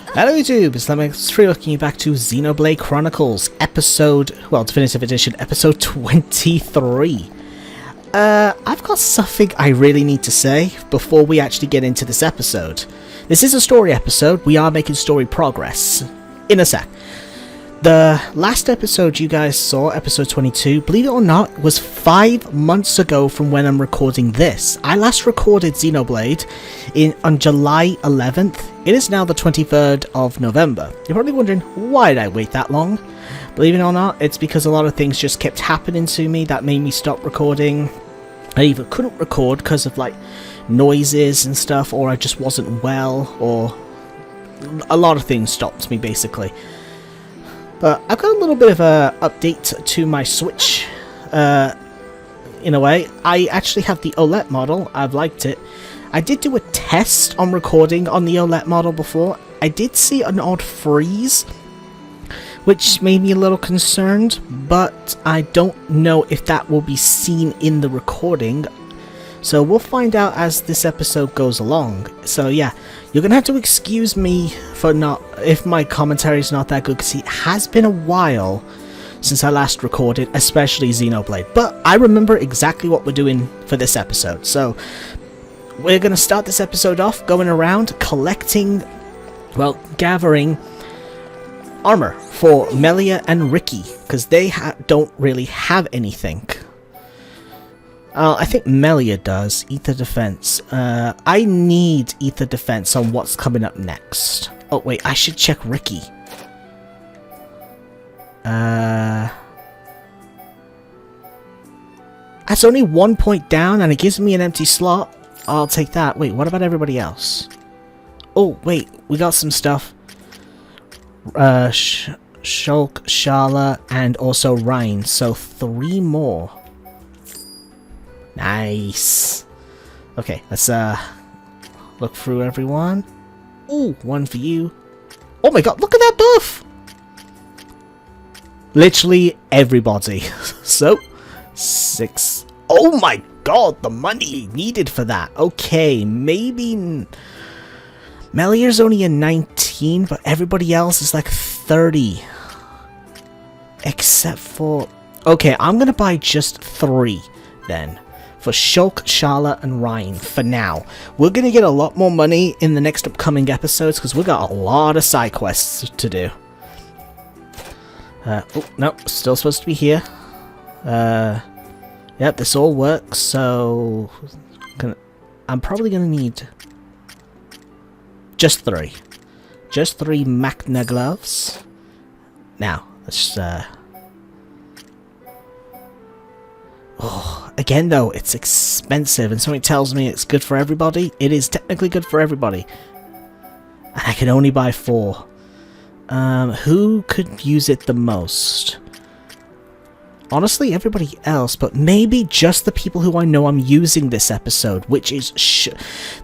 Hello YouTube, it's Lemix3 welcoming you back to Xenoblade Chronicles, Definitive Edition, episode 23. I've got something I really need to say before we actually get into this episode. This is a story episode, we are making story progress. In a sec. The last episode you guys saw, episode 22, believe it or not, was 5 months ago from when I'm recording this. I last recorded Xenoblade on July 11th. It is now the 23rd of November. You're probably wondering, why did I wait that long? Believe it or not, it's because a lot of things just kept happening to me that made me stop recording. I either couldn't record because of like noises and stuff, or I just wasn't well, or a lot of things stopped me basically. But I've got a little bit of a update to my Switch, in a way. I actually have the OLED model, I've liked it. I did do a test on recording on the OLED model before. I did see an odd freeze, which made me a little concerned, but I don't know if that will be seen in the recording. So we'll find out as this episode goes along. So yeah, you're gonna have to excuse me for if my commentary is not that good, because it has been a while since I last recorded, especially Xenoblade. But I remember exactly what we're doing for this episode. So we're gonna start this episode off going around collecting, well, gathering armor for Melia and Ricky, because they don't really have anything. I think Melia does. Ether Defense. I need Ether Defense on what's coming up next. Oh, wait. I should check Ricky. That's only 1 point down, and it gives me an empty slot. I'll take that. Wait, what about everybody else? Oh, wait. We got some stuff. Shulk, Shala, and also Ryan. So 3 more. Nice. Okay, let's look through everyone. Ooh, 1 for you. Oh my god, look at that buff! Literally everybody. So, 6. Oh my god, the money needed for that. Okay, maybe Melia's only a 19, but everybody else is like 30. Except for... Okay, I'm gonna buy just 3 then. For Shulk, Shala, and Ryan, for now. We're going to get a lot more money in the next upcoming episodes, because we've got a lot of side quests to do. Oh, no, still supposed to be here. Yep, this all works, so... I'm probably going to need... just 3. Just 3 Machna gloves. Now, let's Oh, again though, it's expensive, and something tells me it's good for everybody. It is technically good for everybody. And I can only buy 4. Who could use it the most? Honestly, everybody else, but maybe just the people who I know I'm using this episode, which is...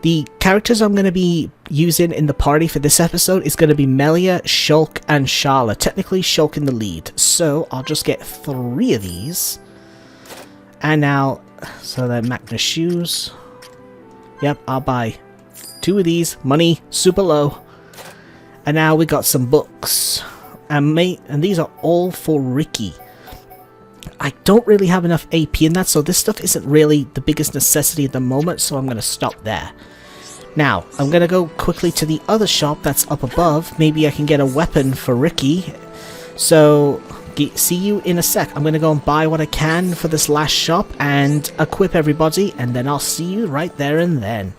the characters I'm going to be using in the party for this episode is going to be Melia, Shulk, and Shala. Technically, Shulk in the lead. So, I'll just get 3 of these. And now, so they're Machna shoes. Yep, I'll buy 2 of these. Money, super low. And now we got some books. And these are all for Ricky. I don't really have enough AP in that, so this stuff isn't really the biggest necessity at the moment, so I'm going to stop there. Now, I'm going to go quickly to the other shop that's up above. Maybe I can get a weapon for Ricky. So... see you in a sec. I'm going to go and buy what I can for this last shop and equip everybody, and then I'll see you right there and then.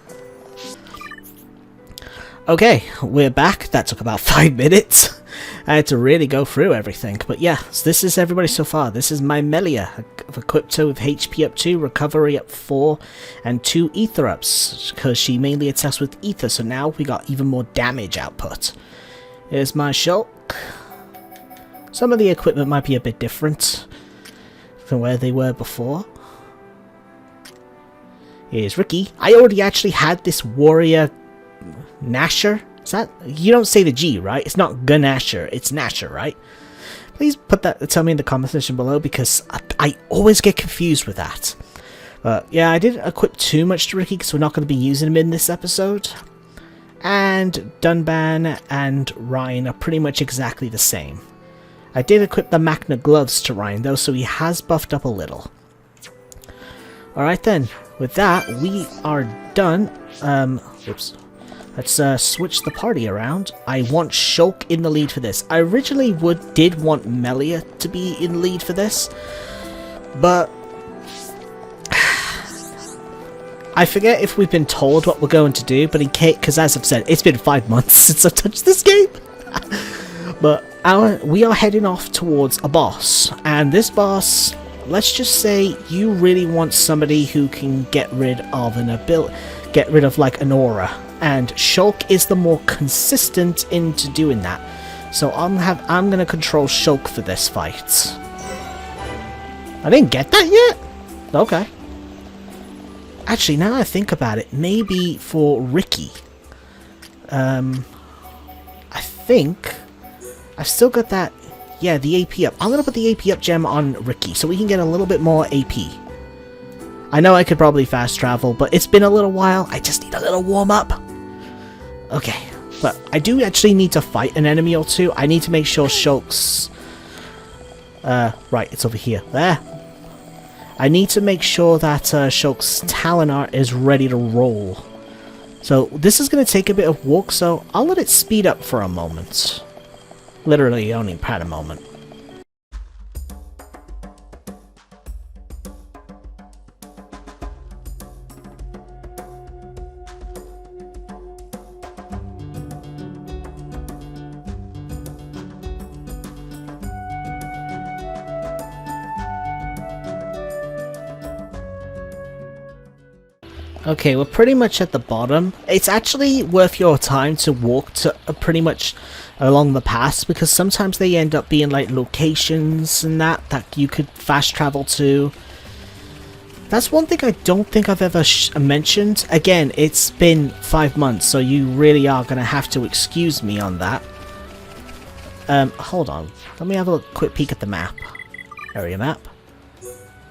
Okay, we're back. That took about 5 minutes. I had to really go through everything. But yeah, so this is everybody so far. This is my Melia. I've equipped her with HP up 2, recovery up 4, and 2 ether ups, because she mainly attacks with ether, so now we got even more damage output. Here's my Shulk. Some of the equipment might be a bit different from where they were before. Here's Ricky. I already actually had this warrior Nasher. Is that... you don't say the G, right? It's not Gnasher, it's Nasher, right? Please tell me in the comment section below, because I always get confused with that. But yeah, I didn't equip too much to Ricky because we're not going to be using him in this episode. And Dunban and Ryan are pretty much exactly the same. I did equip the Magna gloves to Ryan though, so he has buffed up a little. Alright then, with that, we are done. Oops. Let's switch the party around. I want Shulk in the lead for this. I originally did want Melia to be in lead for this, but I forget if we've been told what we're going to do, but in case, because as I've said, it's been 5 months since I've touched this game. But we are heading off towards a boss, and this boss, let's just say you really want somebody who can get rid of like an aura, and Shulk is the more consistent into doing that. So I'm gonna control Shulk for this fight. I didn't get that yet? Okay. Actually, now I think about it, maybe for Ricky. I think I've still got that. Yeah, the AP up. I'm gonna put the AP up gem on Ricky so we can get a little bit more AP. I know I could probably fast travel, but it's been a little while. I just need a little warm up. Okay, but I do actually need to fight an enemy or two. I need to make sure Shulk's... right, it's over here. There. I need to make sure that Shulk's talent art is ready to roll. So this is going to take a bit of walk, so I'll let it speed up for a moment. Literally only pat a moment. Okay, we're pretty much at the bottom. It's actually worth your time to walk to pretty much along the paths, because sometimes they end up being like locations and that you could fast travel to. That's one thing I don't think I've ever mentioned. Again, it's been 5 months, so you really are going to have to excuse me on that. Hold on. Let me have a quick peek at the map. Area map.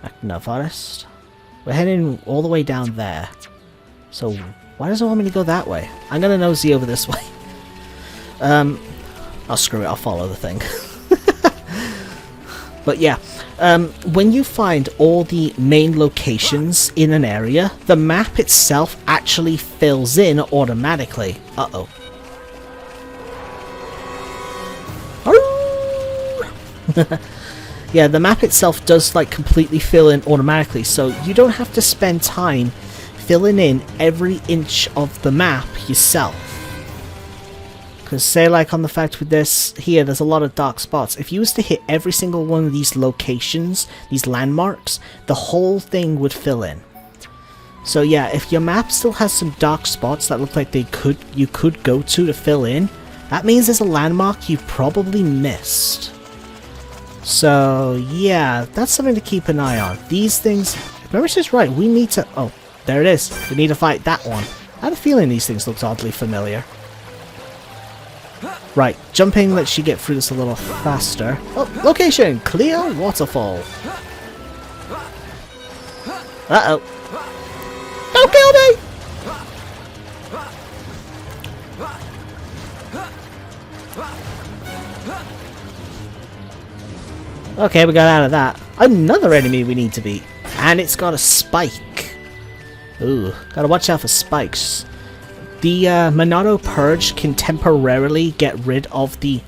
Magna Forest. We're heading all the way down there. So, why does it want me to go that way? I'm gonna nosy over this way. I'll screw it, I'll follow the thing. But yeah, when you find all the main locations in an area, the map itself actually fills in automatically. Uh-oh. Yeah, the map itself does like completely fill in automatically, so you don't have to spend time filling in every inch of the map yourself. Because say like on the fact with this here, there's a lot of dark spots. If you was to hit every single one of these locations, these landmarks, the whole thing would fill in. So yeah, if your map still has some dark spots that look like you could go to fill in, that means there's a landmark you've probably missed. So yeah, that's something to keep an eye on. These things, if memory serves right, we need to... Oh, there it is. We need to fight that one. I had a feeling these things looked oddly familiar. Right, jumping lets you get through this a little faster. Oh, location! Clear waterfall. Uh-oh. Don't kill me! Okay, we got out of that. Another enemy we need to beat. And it's got a spike. Ooh, gotta watch out for spikes. The Monado Purge can temporarily get rid of the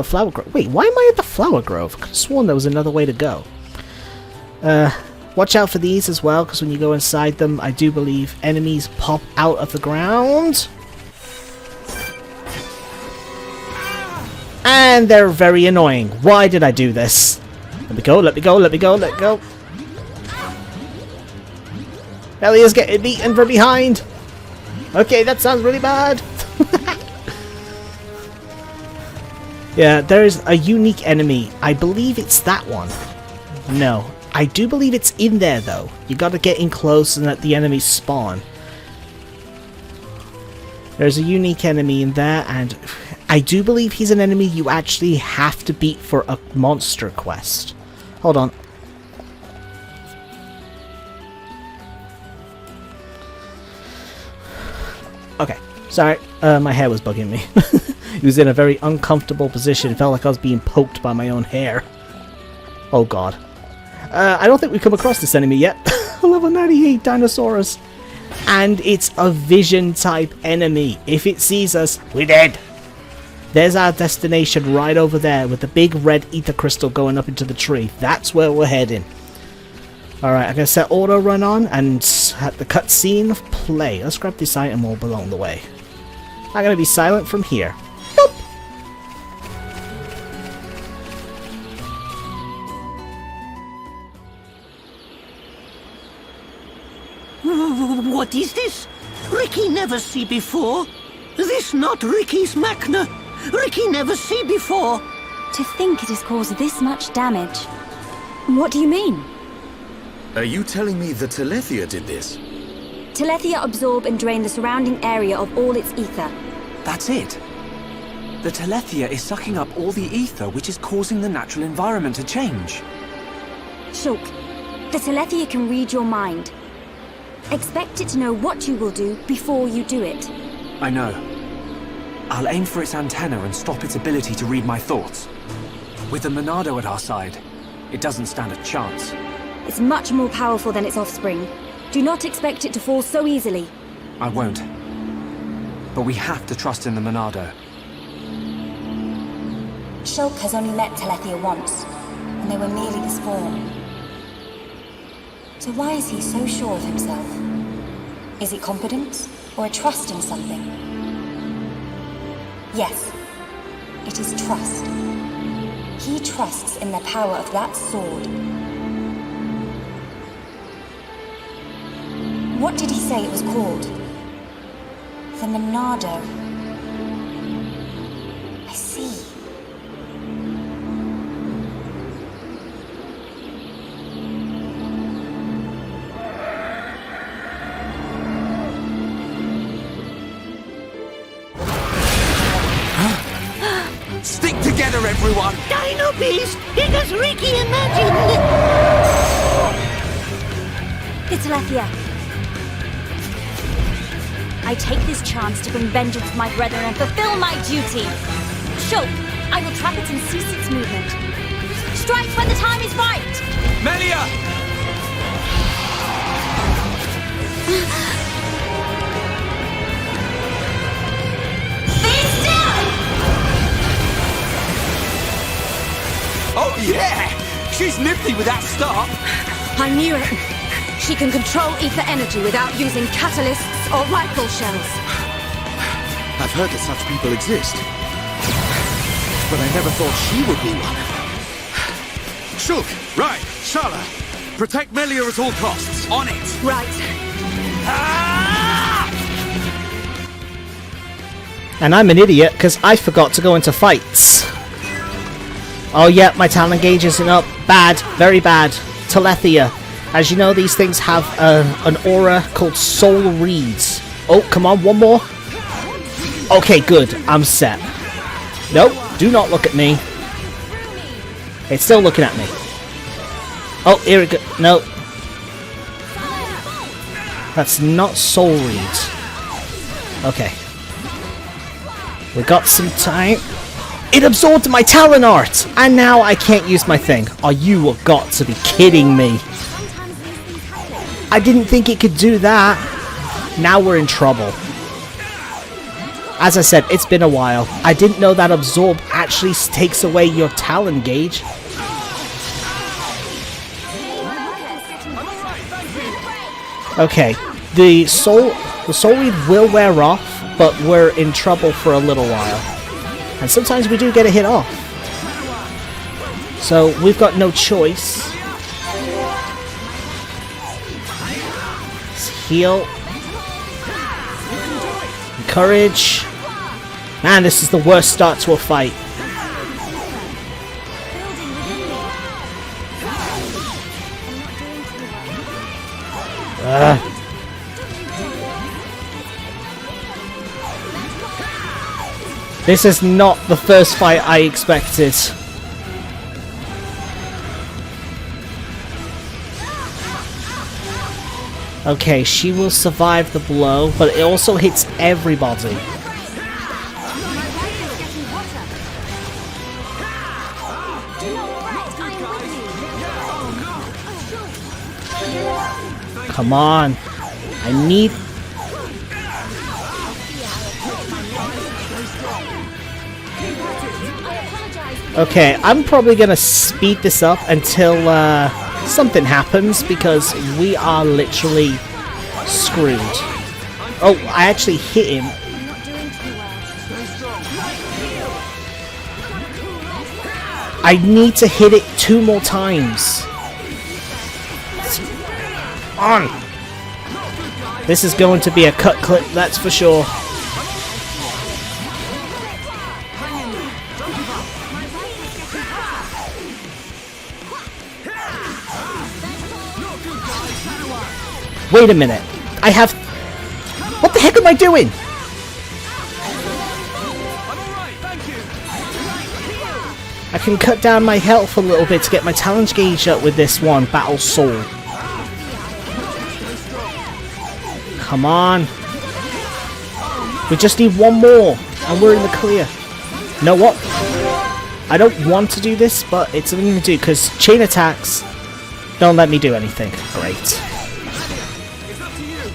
flower grove. Wait, why am I at the flower grove? I could have sworn there was another way to go. Watch out for these as well, because when you go inside them, I do believe enemies pop out of the ground. And they're very annoying. Why did I do this? Let me go, let me go, let me go, let me go. Elia's getting beaten from behind. Okay, that sounds really bad. Yeah, there is a unique enemy. I believe it's that one. No, I do believe it's in there though. You gotta get in close and let the enemies spawn. There's a unique enemy in there, and I do believe he's an enemy you actually have to beat for a monster quest. Hold on. Okay, sorry. My hair was bugging me. It was in a very uncomfortable position. It felt like I was being poked by my own hair. Oh god. I don't think we've come across this enemy yet. Level 98 Dinosaurus. And it's a vision type enemy. If it sees us, we're dead. There's our destination right over there with the big red ether crystal going up into the tree. That's where we're heading. Alright, I'm going to set auto run on and have the cutscene play. Let's grab this item all along the way. I'm going to be silent from here. Boop. What is this? Ricky never see before. This not Ricky's Machna. Ricky never see before. To think it has caused this much damage. What do you mean? Are you telling me the Telethia did this? Telethia absorb and drain the surrounding area of all its ether. That's it. The Telethia is sucking up all the ether, which is causing the natural environment to change. Shulk, the Telethia can read your mind. Expect it to know what you will do before you do it. I know. I'll aim for its antenna and stop its ability to read my thoughts. With the Monado at our side, it doesn't stand a chance. It's much more powerful than its offspring. Do not expect it to fall so easily. I won't. But we have to trust in the Monado. Shulk has only met Telethia once, and they were merely the spawn. So why is he so sure of himself? Is it confidence, or a trust in something? Yes, it is trust. He trusts in the power of that sword. What did he say it was called? The Monado. I see. Stick together, everyone! Dino Beast, it as Ricky imagined. The Telethia. I take this chance to bring vengeance to my brethren and fulfill my duty. Shulk, I will trap it and cease its movement. Strike when the time is right! Melia! Be still! Oh yeah! She's nifty with that stop! I knew it. She can control ether energy without using catalysts or rifle shells. I've heard that such people exist. But I never thought she would be one. Shulk, right, Shala. Protect Melia at all costs. On it! Right. Ah! And I'm an idiot because I forgot to go into fights. Oh yeah, my talent gauge isn't up. Bad, very bad. Telethia. As you know, these things have an aura called Soul Reads. Oh, come on, one more. Okay, good. I'm set. Nope, do not look at me. It's still looking at me. Oh, here it goes. No. That's not Soul Reads. Okay. We got some time. It absorbed my talent art! And now I can't use my thing. Oh, you have got to be kidding me. I didn't think it could do that. Now we're in trouble. As I said, it's been a while. I didn't know that absorb actually takes away your talent gauge. Okay, the soul read will wear off, but we're in trouble for a little while. And sometimes we do get a hit off. So we've got no choice. Heal. Encourage. Man, this is the worst start to a fight. This is not the first fight I expected. Okay, she will survive the blow, but it also hits everybody. Come on. I need... Okay, I'm probably gonna speed this up until something happens, because we are literally screwed. Oh, I actually hit him. I need to hit it 2 more times. On. This is going to be a cut clip, that's for sure. Wait a minute. I have... What the heck am I doing? I can cut down my health a little bit to get my challenge gauge up with this one, Battle Soul. Come on. We just need 1 more, and we're in the clear. You know what? I don't want to do this, but it's something to do, because chain attacks don't let me do anything. Great.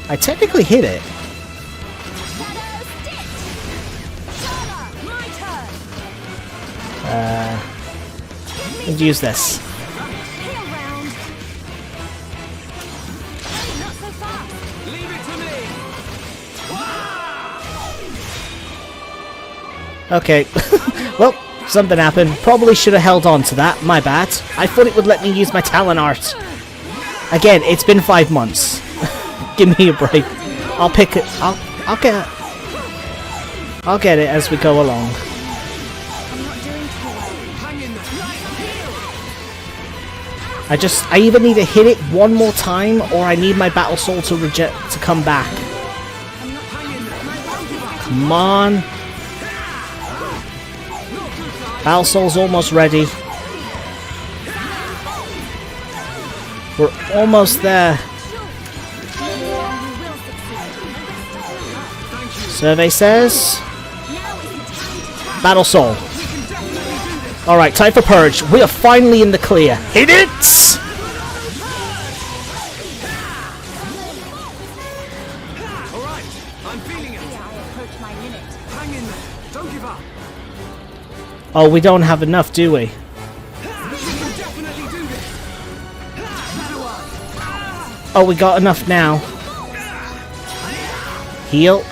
I technically hit it. Let's use this. Okay. Well, something happened. Probably should have held on to that. My bad. I thought it would let me use my talent art. Again, it's been 5 months. Give me a break. I'll pick it. I'll get it as we go along. I either need to hit it 1 more time, or I need my Battle Soul to come back. Come on. Battle Soul's almost ready. We're almost there. Survey says... Battle Soul. Alright, time for Purge. We are finally in the clear. Hit it! Alright, I'm feeling it. Hang in there. Don't give up. Oh, we don't have enough, do we? Oh, we got enough now. Heal.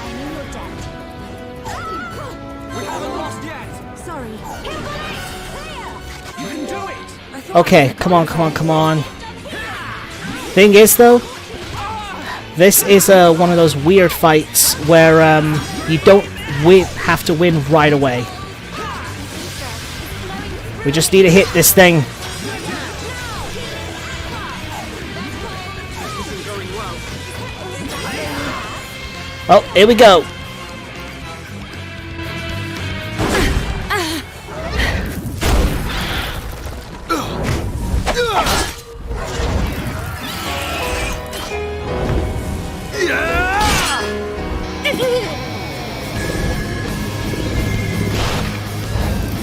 Okay, come on, come on, come on. Thing is, though, this is one of those weird fights where you don't have to win right away. We just need to hit this thing. Oh, here we go.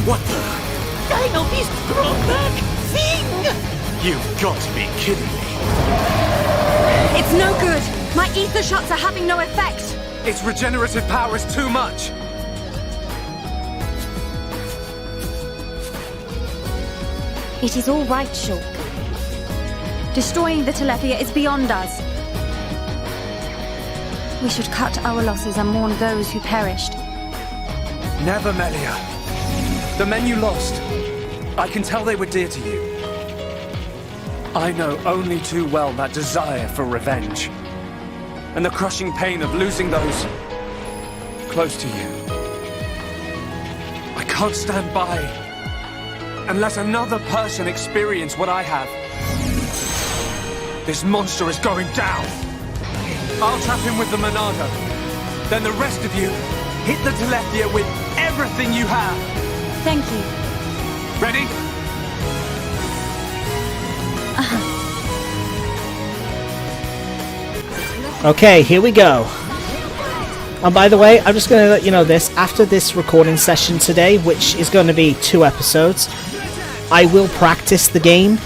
What the? Dino Beast brought back Thing! You've got to be kidding me. It's no good. My ether shots are having no effect. Its regenerative power is too much. It is all right, Shulk. Destroying the Telethia is beyond us. We should cut our losses and mourn those who perished. Never, Melia. The men you lost, I can tell they were dear to you. I know only too well that desire for revenge, and the crushing pain of losing those close to you. I can't stand by and let another person experience what I have. This monster is going down. I'll trap him with the Monado. Then the rest of you, hit the Telethia with everything you have. Thank you. Ready? Okay, here we go. And by the way, I'm just going to let you know this. After this recording session today, which is going to be 2 episodes, I will practice the game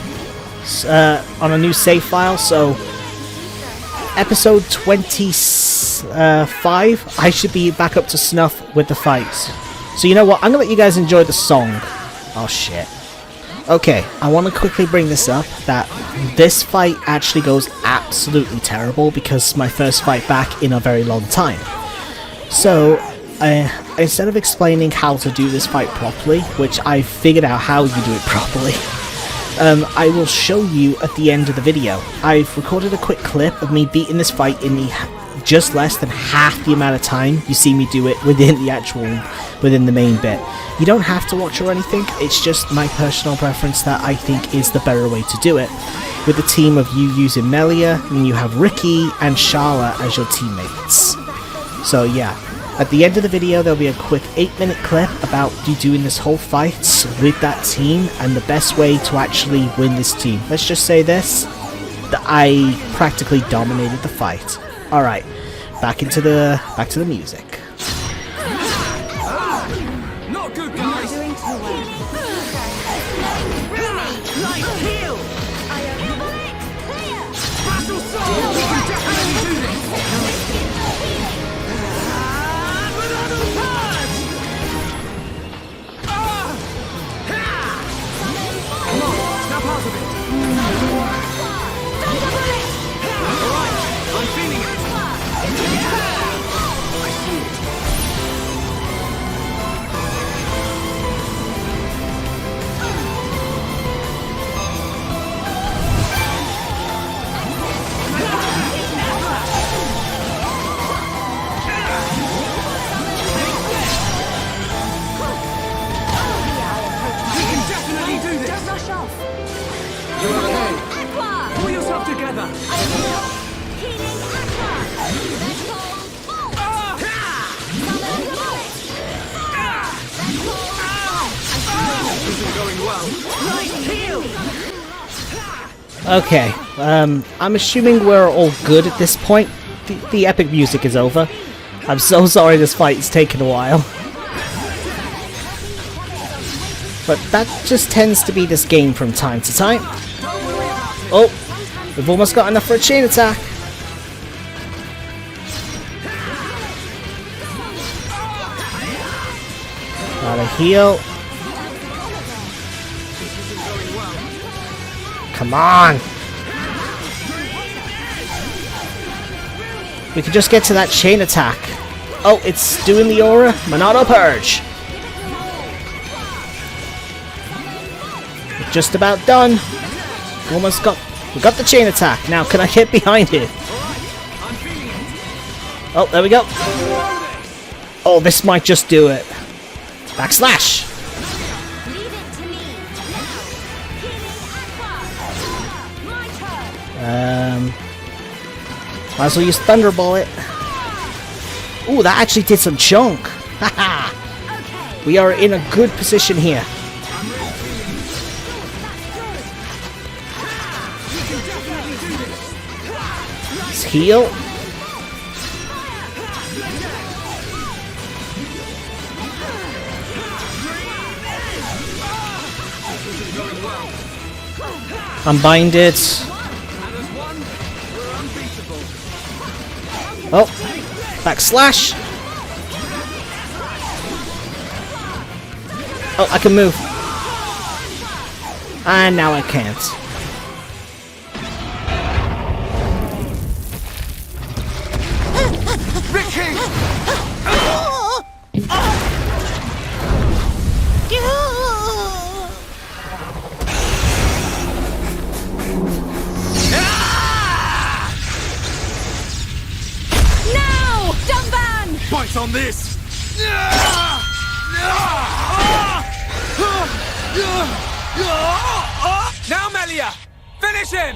on a new save file, so episode 25, I should be back up to snuff with the fights. So you know what, I'm gonna let you guys enjoy the song. Oh shit. Okay, I want to quickly bring this up, that this fight actually goes absolutely terrible because it's my first fight back in a very long time. So, instead of explaining how to do this fight properly, which I figured out how you do it properly, I will show you at the end of the video. I've recorded a quick clip of me beating this fight in just less than half the amount of time you see me do it within the main bit. You don't have to watch or anything, it's just my personal preference that I think is the better way to do it. With the team of you using Melia, and you have Ricky and Shala as your teammates. So yeah, at the end of the video there'll be a quick 8-minute clip about you doing this whole fight with that team and the best way to actually win this team. Let's just say this, that I practically dominated the fight. Alright, back to the music. Not good, guys. Doing too well. Battle soul. We can definitely do this. Banana purge. Come on, snap out of it. All right, I'm feeling it. I see it. We can definitely do this. Don't rush off. You're okay. Aqua! Pull yourself together. Healing Aqua! Let's go! This is going well. Okay, I'm assuming we're all good at this point. The epic music is over. I'm so sorry this fight is taking a while. But that just tends to be this game from time to time. Oh, we've almost got enough for a chain attack. Gotta heal. Come on! We could just get to that chain attack. Oh, it's doing the aura. Monado Purge. We're just about done. We got the chain attack. Now, can I get behind it? Oh, there we go. Oh, this might just do it. Backslash. Might as well use Thunder Bullet. Ooh, that actually did some chunk. Haha. We are in a good position here. Let's heal. Unbind it. Oh, backslash. Oh, I can move. And now I can't. Ricky! Bites on this! Now, Melia! Finish him!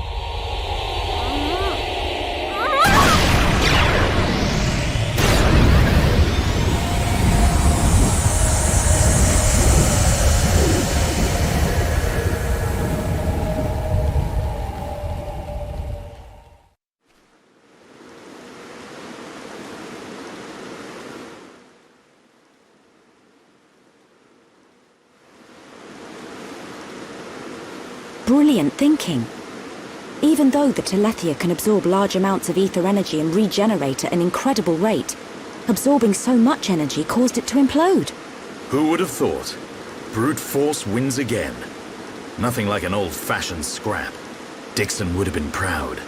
brilliant thinking. Even though the Telethia can absorb large amounts of ether energy and regenerate at an incredible rate, absorbing so much energy caused it to implode. Who would have thought? Brute force wins again. Nothing like an old-fashioned scrap. Dixon would have been proud.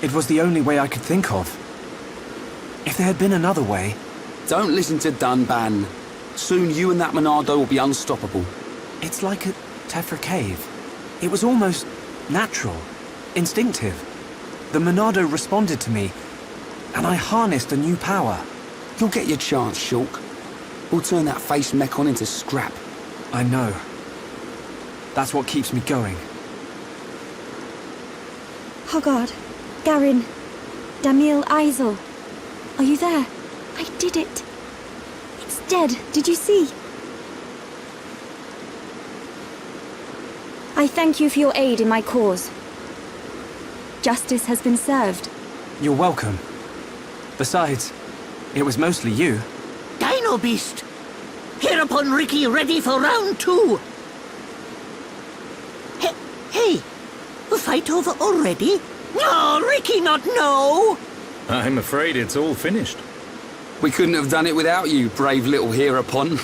It was the only way I could think of. If there had been another way... Don't listen to Dunban. Soon you and that Monado will be unstoppable. It's like a Tephra cave. It was almost natural, instinctive. The Monado responded to me, and I harnessed a new power. You'll get your chance, Shulk. We'll turn that face mech on into scrap. I know. That's what keeps me going. Hoggard, Garin, Damil Isel. Are you there? I did it. It's dead, did you see? I thank you for your aid in my cause. Justice has been served. You're welcome. Besides, it was mostly you. Dino Beast! Hereupon Ricky ready for round 2. Hey, the fight over already? No, Ricky not no! I'm afraid it's all finished. We couldn't have done it without you, brave little Hereupon.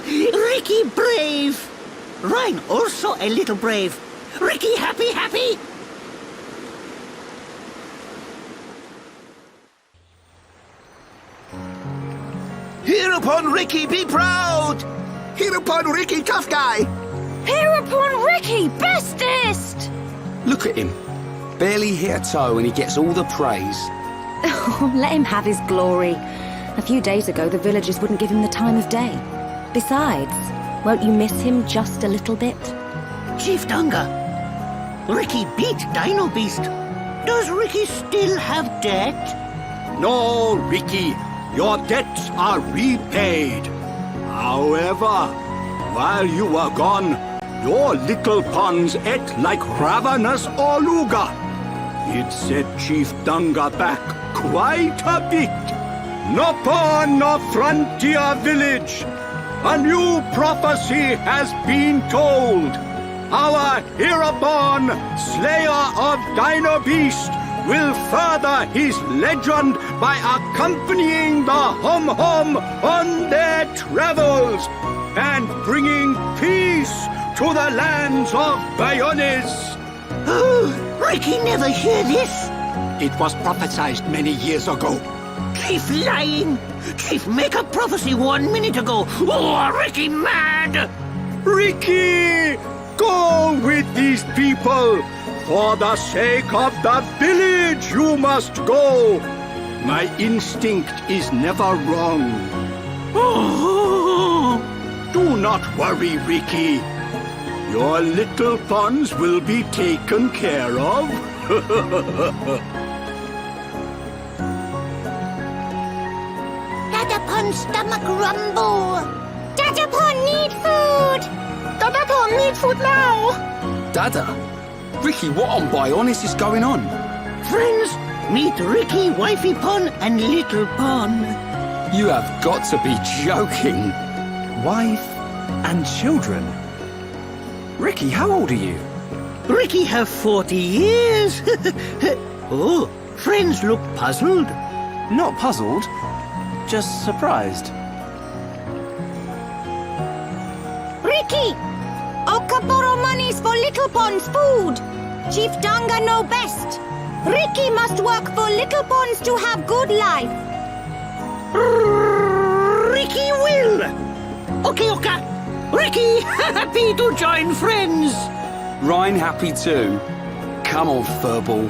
Ricky brave! Rhine also a little brave. Ricky happy? Hereupon Ricky, be proud! Hereupon Ricky, tough guy! Hereupon Ricky, bestest! Look at him. Barely hit a toe and he gets all the praise. Oh, let him have his glory. A few days ago, the villagers wouldn't give him the time of day. Besides, won't you miss him just a little bit? Chief Dunga, Ricky beat Dino Beast. Does Ricky still have debt? No, Ricky, your debts are repaid. However, while you were gone, your little pons ate like ravenous Oluga. It set Chief Dunga back quite a bit. No pawn, no frontier village. A new prophecy has been told. Our Hereupon, Slayer of Dino Beast, will further his legend by accompanying the Hum-Hum on their travels and bringing peace to the lands of Bayones. Ricky never hear this. It was prophesied many years ago. Chief lying. Chief make a prophecy 1 minute ago. Oh, Ricky mad. Ricky, go with these people. For the sake of the village, you must go. My instinct is never wrong. Do not worry, Ricky. Your little pons will be taken care of. Dadapon stomach rumble. Dadapon need food! Dadapon need food now. Dada? Ricky, what on Bionis is going on? Friends, meet Ricky, Wifey Pon, and Little Pon. You have got to be joking. Wife and children. Ricky, how old are you? Ricky have 40 years. Oh, friends look puzzled. Not puzzled, just surprised. Ricky! Okaporo monies for Little Pond's food! Chief Dunga know best! Ricky must work for Little Ponds to have good life! Ricky will. Okay. Ricky, happy to join friends. Ryan happy too. Come on, furball.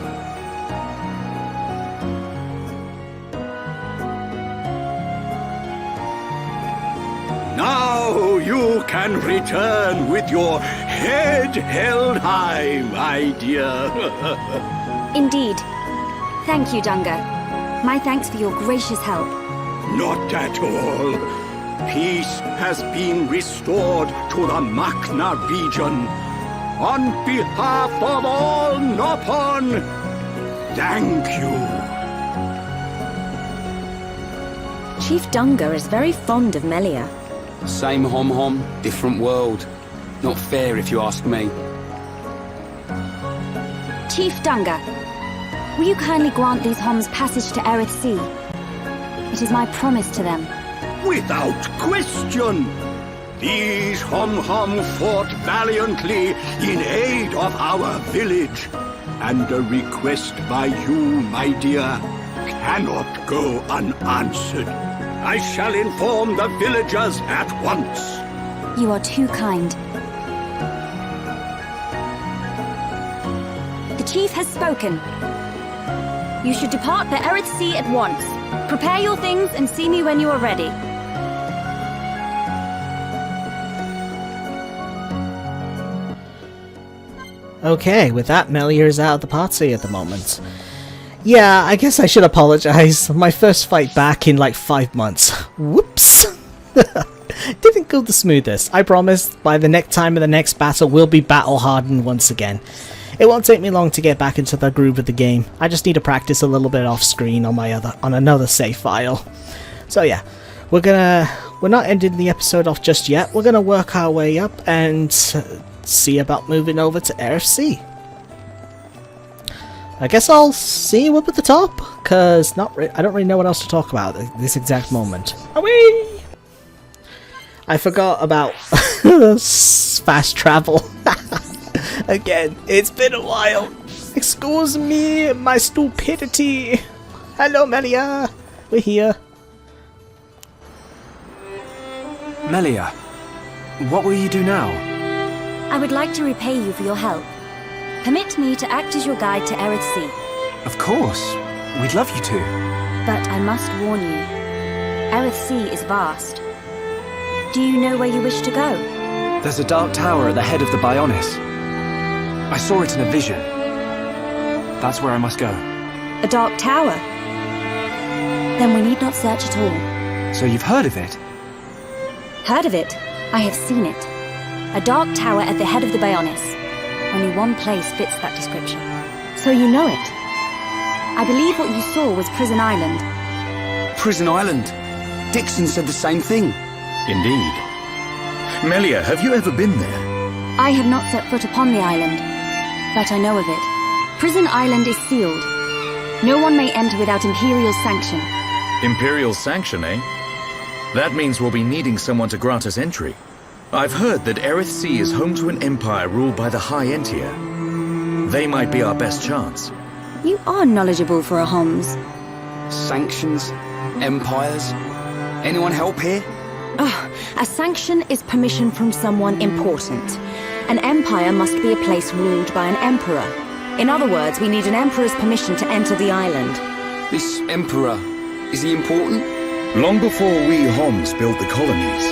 Now you can return with your head held high, my dear. Indeed. Thank you, Dunga. My thanks for your gracious help. Not at all. Peace has been restored to the Makna region. On behalf of all Nopon, thank you. Chief Dunga is very fond of Melia. Same hom-hom, different world. Not fair if you ask me. Chief Dunga, will you kindly grant these Homs passage to Erith Sea? It is my promise to them. Without question. These Hom fought valiantly in aid of our village. And a request by you, my dear, cannot go unanswered. I shall inform the villagers at once. You are too kind. The chief has spoken. You should depart for Erith Sea at once. Prepare your things and see me when you are ready. Okay, with that, Melia is out of the party at the moment. Yeah, I guess I should apologize. My first fight back in like 5 months. Whoops! Didn't go the smoothest. I promise by the next time of the next battle we'll be battle hardened once again. It won't take me long to get back into the groove of the game. I just need to practice a little bit off screen on another save file. So yeah, we're not ending the episode off just yet. We're gonna work our way up and see about moving over to Erith Sea. I guess I'll see you up at the top, cause I don't really know what else to talk about at this exact moment. Away! I forgot about fast travel. Again, it's been a while. Excuse me, my stupidity. Hello, Melia. We're here. Melia, what will you do now? I would like to repay you for your help. Permit me to act as your guide to Erith Sea. Of course. We'd love you to. But I must warn you. Erith Sea is vast. Do you know where you wish to go? There's a dark tower at the head of the Bionis. I saw it in a vision. That's where I must go. A dark tower? Then we need not search at all. So you've heard of it? Heard of it? I have seen it. A dark tower at the head of the Bionis. Only one place fits that description. So you know it? I believe what you saw was Prison Island. Prison Island. Dixon said the same thing. Indeed. Melia, have you ever been there? I have not set foot upon the island, but I know of it. Prison Island is sealed. No one may enter without Imperial sanction. Imperial sanction, eh? That means we'll be needing someone to grant us entry. I've heard that Erith Sea is home to an empire ruled by the High Entia. They might be our best chance. You are knowledgeable for a Homs. Sanctions? Empires? Anyone help here? A sanction is permission from someone important. An empire must be a place ruled by an emperor. In other words, we need an emperor's permission to enter the island. This emperor, is he important? Long before we Homs built the colonies,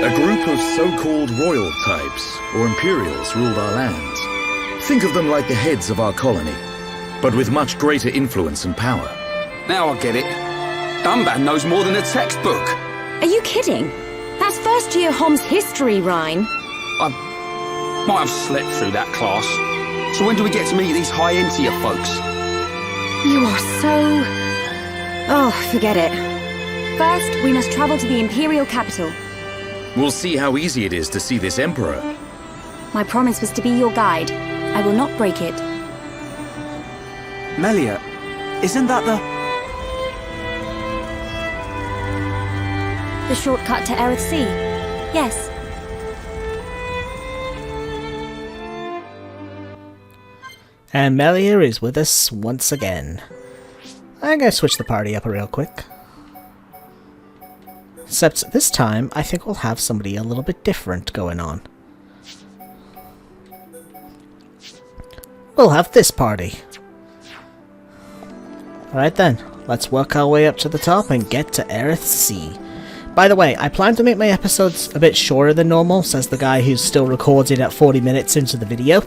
a group of so-called royal types, or imperials, ruled our lands. Think of them like the heads of our colony, but with much greater influence and power. Now I get it. Dunban knows more than a textbook. Are you kidding? That's first year Homs history, Rhine. I might have slept through that class. So when do we get to meet these High Entia folks? You are so... Oh, forget it. First, we must travel to the Imperial capital. We'll see how easy it is to see this emperor. My promise was to be your guide. I will not break it. Melia, isn't that The shortcut to Erith Sea? Yes. And Melia is with us once again. I'm gonna switch the party up real quick. Except this time, I think we'll have somebody a little bit different going on. We'll have this party. Alright then, let's work our way up to the top and get to Erith Sea. By the way, I plan to make my episodes a bit shorter than normal, says the guy who's still recording at 40 minutes into the video.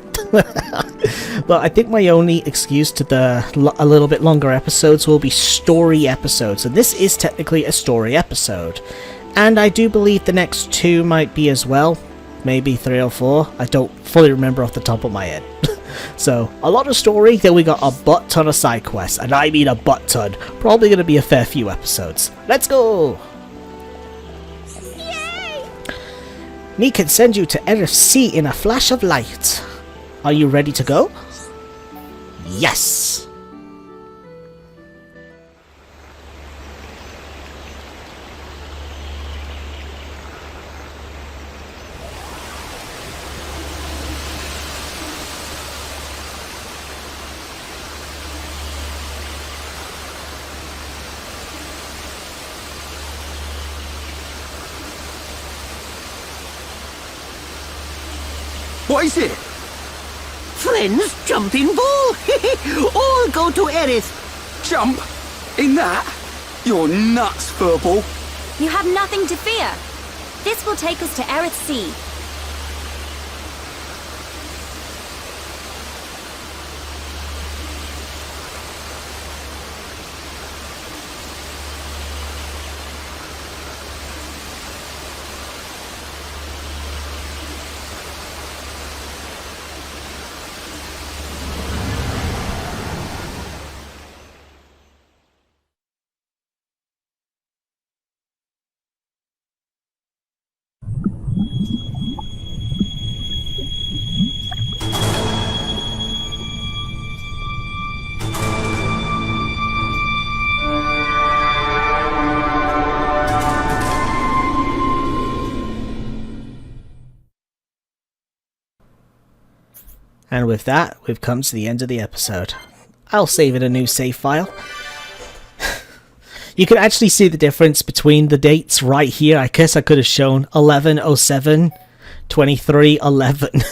But I think my only excuse to a little bit longer episodes will be story episodes, and this is technically a story episode. And I do believe the next two might be as well, maybe 3 or 4, I don't fully remember off the top of my head. So, a lot of story, then we got a butt ton of side quests, and I mean a butt ton, probably going to be a fair few episodes. Let's go! Me can send you to RFC in a flash of light. Are you ready to go? Yes! What is it? Friends, jumping ball. All go to Aerith. Jump? In that? You're nuts, Furball. You have nothing to fear. This will take us to Aerith Sea. And with that, we've come to the end of the episode. I'll save it a new save file. You can actually see the difference between the dates right here. I guess I could have shown 11/07, 23/11.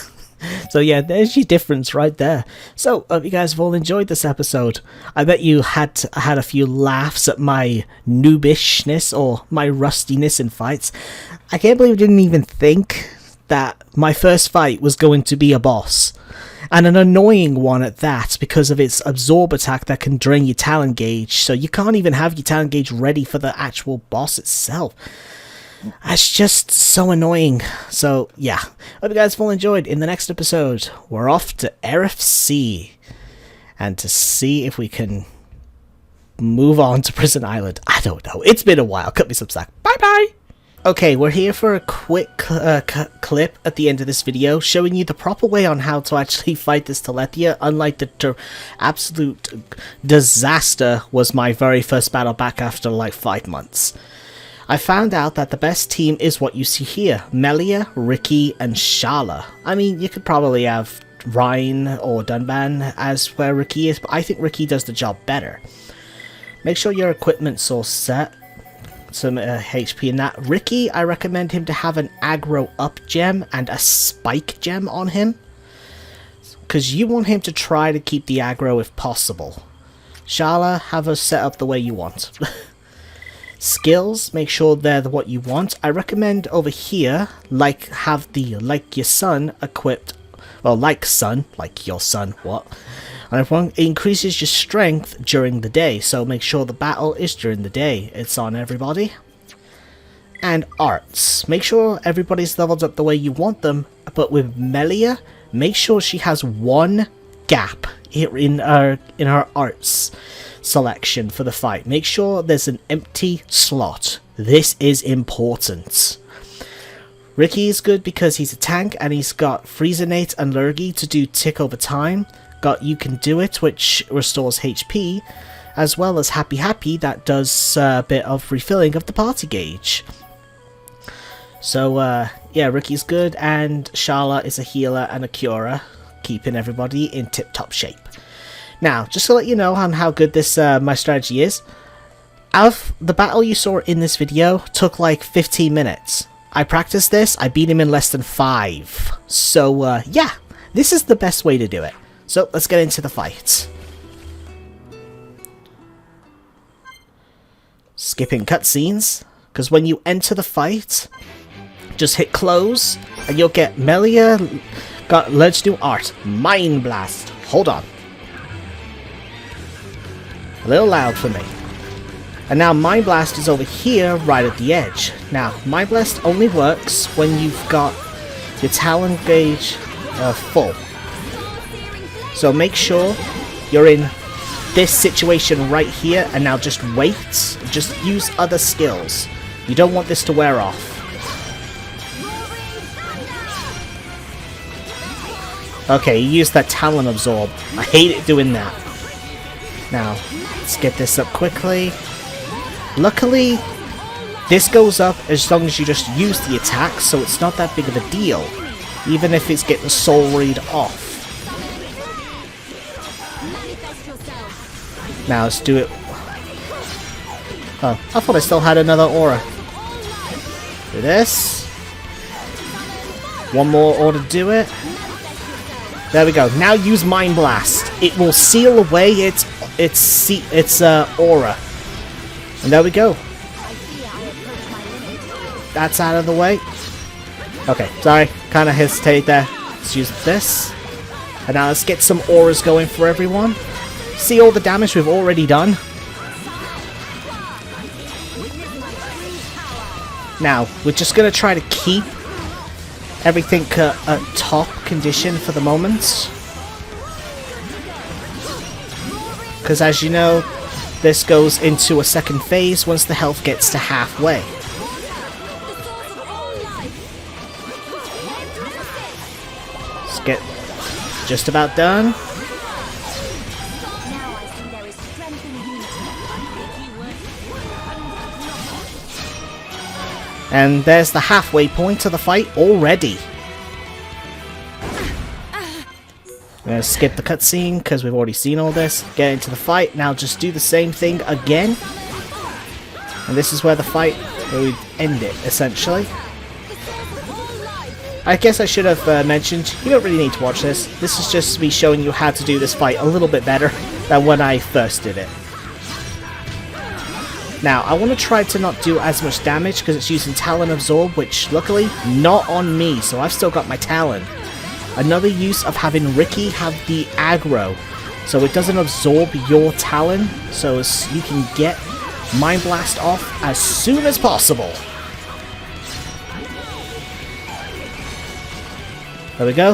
So yeah, there's your difference right there. So, hope you guys have all enjoyed this episode. I bet you had a few laughs at my noobishness or my rustiness in fights. I can't believe I didn't even think that my first fight was going to be a boss. And an annoying one at that, because of its absorb attack that can drain your talent gauge, so you can't even have your talent gauge ready for the actual boss itself. That's just so annoying. So yeah, hope you guys have all enjoyed. In the next episode, we're off to Aerith Sea, and to see if we can move on to Prison Island. I don't know, it's been a while. Cut me some slack. Bye bye. Okay, we're here for a quick clip at the end of this video, showing you the proper way on how to actually fight this Telethia, unlike the absolute disaster was my very first battle back after like 5 months. I found out that the best team is what you see here: Melia, Ricky, and Shala. I mean, you could probably have Ryan or Dunban as where Ricky is, but I think Ricky does the job better. Make sure your equipment's all set. Some HP in that. Ricky, I recommend him to have an aggro up gem and a spike gem on him, because you want him to try to keep the aggro if possible. Shala, have her set up the way you want. Skills, make sure they're what you want. I recommend over here, have the like your son equipped, well, like your son, what? And it increases your strength during the day, so make sure the battle is during the day. It's on everybody. And arts. Make sure everybody's leveled up the way you want them, but with Melia, make sure she has one gap here in her arts selection for the fight. Make sure there's an empty slot. This is important. Ricky is good because he's a tank and he's got Freezernate and Lurgy to do tick over time. Got You Can Do It, which restores HP, as well as Happy Happy, that does a bit of refilling of the party gauge. So yeah, Ricky's good, and Shala is a healer and a curer, keeping everybody in tip-top shape. Now, just to let you know on how good this my strategy is, out of the battle you saw in this video took like 15 minutes. I practiced this, I beat him in less than 5. So yeah, this is the best way to do it. So let's get into the fight. Skipping cutscenes, because when you enter the fight, just hit close, and you'll get Melia got Let's Do Art. Mind Blast. Hold on. A little loud for me. And now Mind Blast is over here, right at the edge. Now, Mind Blast only works when you've got your talent gauge full. So make sure you're in this situation right here, and now just wait. Just use other skills. You don't want this to wear off. Okay, he used that Talon Absorb. I hate it doing that. Now, let's get this up quickly. Luckily, this goes up as long as you just use the attack, so it's not that big of a deal. Even if it's getting Soul Read off. Now, let's do it. Oh, I thought I still had another aura. Do this. One more aura to do it. There we go. Now use Mind Blast. It will seal away its aura. And there we go. That's out of the way. Okay, sorry. Kind of hesitate there. Let's use this. And now let's get some auras going for everyone. See all the damage we've already done? Now, we're just going to try to keep everything at top condition for the moment. Because as you know, this goes into a second phase once the health gets to halfway. Let's get just about done. And there's the halfway point of the fight already. I'm going to skip the cutscene because we've already seen all this. Get into the fight. Now just do the same thing again. And this is where the fight, where we end it, essentially. I guess I should have mentioned, you don't really need to watch this. This is just me showing you how to do this fight a little bit better than when I first did it. Now, I want to try to not do as much damage because it's using Talon Absorb, which luckily not on me, so I've still got my Talon. Another use of having Ricky have the aggro, so it doesn't absorb your Talon, so as you can get Mind Blast off as soon as possible. There we go.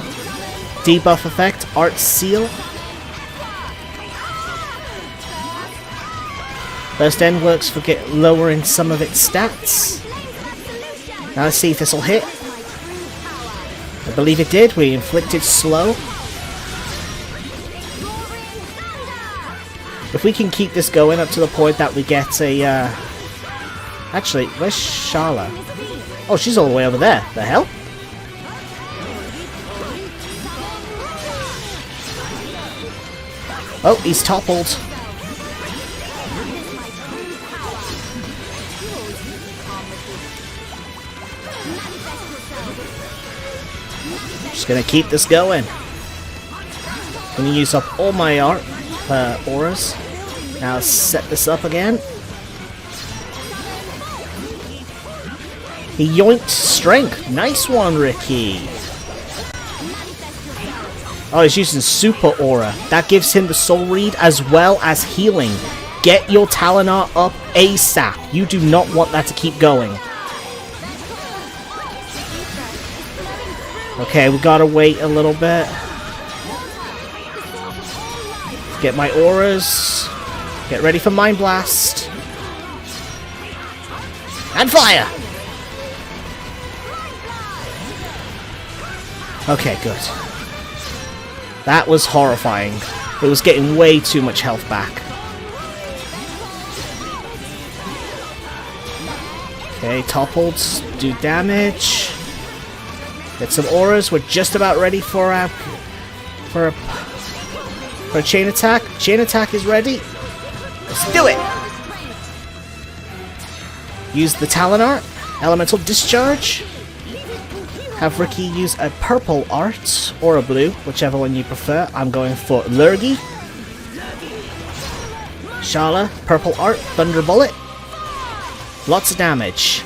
Debuff effect, Art Seal. Burst End works for lowering some of its stats. Now let's see if this will hit. I believe it did. We inflicted slow. If we can keep this going up to the point that we get a... Actually, where's Shala? Oh, she's all the way over there. The hell? Oh, he's toppled. Just gonna keep this going. Gonna use up all my auras. Now set this up again. He yoinked strength. Nice one, Ricky. Oh, he's using Super Aura. That gives him the Soul Read as well as healing. Get your Talinar up ASAP. You do not want that to keep going. Okay, we gotta wait a little bit. Get my auras. Get ready for Mind Blast. And fire! Okay, good. That was horrifying. It was getting way too much health back. Okay, toppled. Do damage. Get some auras. We're just about ready for a chain attack. Chain attack is ready. Let's do it. Use the Talinar. Elemental Discharge. Have Ricky use a purple art or a blue, whichever one you prefer. I'm going for Lurgy. Shala, purple art, Thunder Bullet. Lots of damage.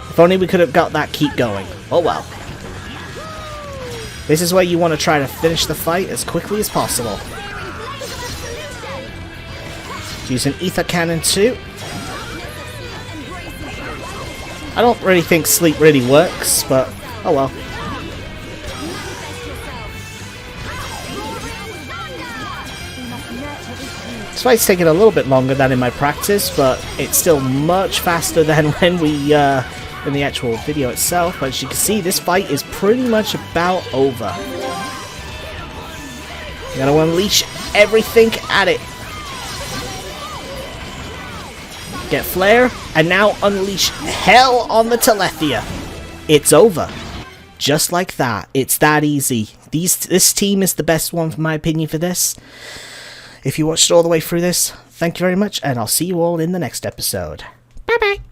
If only we could have got that keep going. Oh well. This is where you want to try to finish the fight as quickly as possible. Use an Ether Cannon too. I don't really think sleep really works, but oh well. This fight's taking a little bit longer than in my practice, but it's still much faster than when we in the actual video itself. But as you can see, this fight is pretty much about over. Gotta unleash everything at it. Get Flare, and now unleash hell on the Telethia. It's over. Just like that. It's that easy. This team is the best one, in my opinion, for this. If you watched all the way through this, thank you very much, and I'll see you all in the next episode. Bye-bye.